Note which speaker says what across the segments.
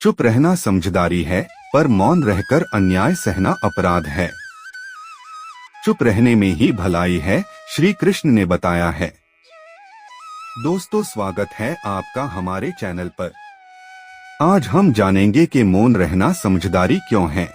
Speaker 1: चुप रहना समझदारी है, पर मौन रहकर अन्याय सहना अपराध है। चुप रहने में ही भलाई है, श्री कृष्ण ने बताया है। दोस्तों, स्वागत है आपका हमारे चैनल पर। आज हम जानेंगे कि मौन रहना समझदारी क्यों है।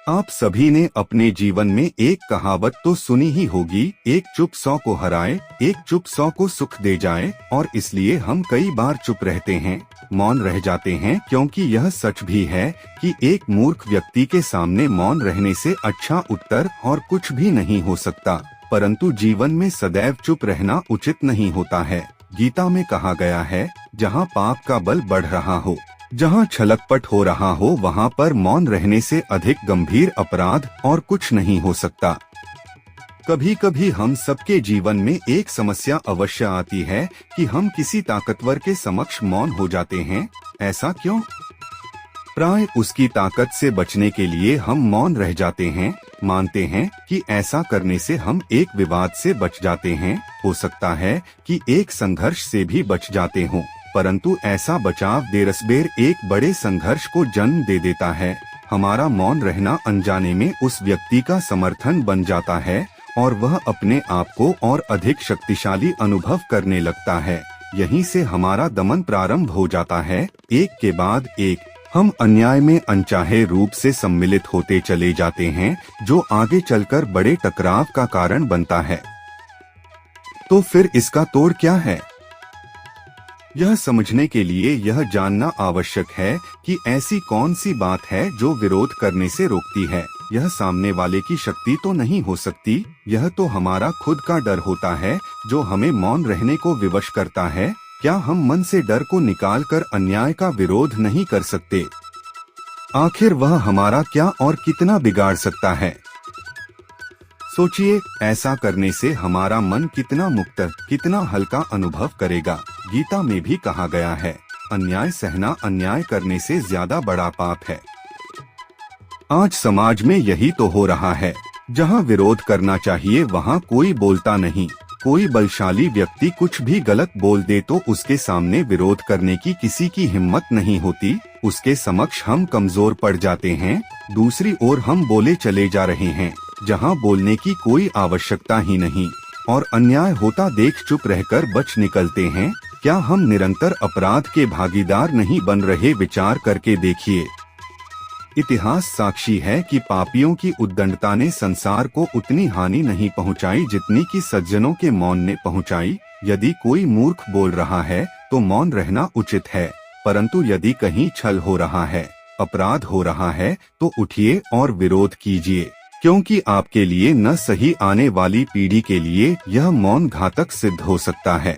Speaker 1: आप सभी ने अपने जीवन में एक कहावत तो सुनी ही होगी, एक चुप 100 को हराए, एक चुप 100 को सुख दे जाए। और इसलिए हम कई बार चुप रहते हैं, मौन रह जाते हैं, क्योंकि यह सच भी है कि एक मूर्ख व्यक्ति के सामने मौन रहने से अच्छा उत्तर और कुछ भी नहीं हो सकता। परंतु जीवन में सदैव चुप रहना उचित नहीं होता है। गीता में कहा गया है, जहाँ पाप का बल बढ़ रहा हो, जहाँ छलकपट हो रहा हो, वहाँ पर मौन रहने से अधिक गंभीर अपराध और कुछ नहीं हो सकता। कभी कभी हम सबके जीवन में एक समस्या अवश्य आती है कि हम किसी ताकतवर के समक्ष मौन हो जाते हैं। ऐसा क्यों? प्राय उसकी ताकत से बचने के लिए हम मौन रह जाते हैं। मानते हैं कि ऐसा करने से हम एक विवाद से बच जाते हैं, हो सकता है कि एक संघर्ष से भी बच जाते हों, परंतु ऐसा बचाव देरसबेर एक बड़े संघर्ष को जन्म दे देता है। हमारा मौन रहना अनजाने में उस व्यक्ति का समर्थन बन जाता है और वह अपने आप को और अधिक शक्तिशाली अनुभव करने लगता है। यहीं से हमारा दमन प्रारंभ हो जाता है। एक के बाद एक हम अन्याय में अनचाहे रूप से सम्मिलित होते चले जाते हैं, जो आगे चलकर बड़े टकराव का कारण बनता है। तो फिर इसका तोड़ क्या है? यह समझने के लिए यह जानना आवश्यक है कि ऐसी कौन सी बात है जो विरोध करने से रोकती है। यह सामने वाले की शक्ति तो नहीं हो सकती, यह तो हमारा खुद का डर होता है जो हमें मौन रहने को विवश करता है। क्या हम मन से डर को निकालकर अन्याय का विरोध नहीं कर सकते? आखिर वह हमारा क्या और कितना बिगाड़ सकता है? सोचिए, ऐसा करने से हमारा मन कितना मुक्त, कितना हल्का अनुभव करेगा। गीता में भी कहा गया है, अन्याय सहना अन्याय करने से ज्यादा बड़ा पाप है। आज समाज में यही तो हो रहा है। जहां विरोध करना चाहिए वहां कोई बोलता नहीं। कोई बलशाली व्यक्ति कुछ भी गलत बोल दे तो उसके सामने विरोध करने की किसी की हिम्मत नहीं होती। उसके समक्ष हम कमजोर पड़ जाते हैं। दूसरी ओर हम बोले चले जा रहे हैं, जहां बोलने की कोई आवश्यकता ही नहीं, और अन्याय होता देख चुप रहकर बच निकलते हैं। क्या हम निरंतर अपराध के भागीदार नहीं बन रहे? विचार करके देखिए। इतिहास साक्षी है कि पापियों की उद्दंडता ने संसार को उतनी हानि नहीं पहुंचाई जितनी कि सज्जनों के मौन ने पहुंचाई। यदि कोई मूर्ख बोल रहा है तो मौन रहना उचित है, परंतु यदि कहीं छल हो रहा है, अपराध हो रहा है, तो उठिए और विरोध कीजिए, क्योंकि आपके लिए न सही आने वाली पीढ़ी के लिए यह मौन घातक सिद्ध हो सकता है।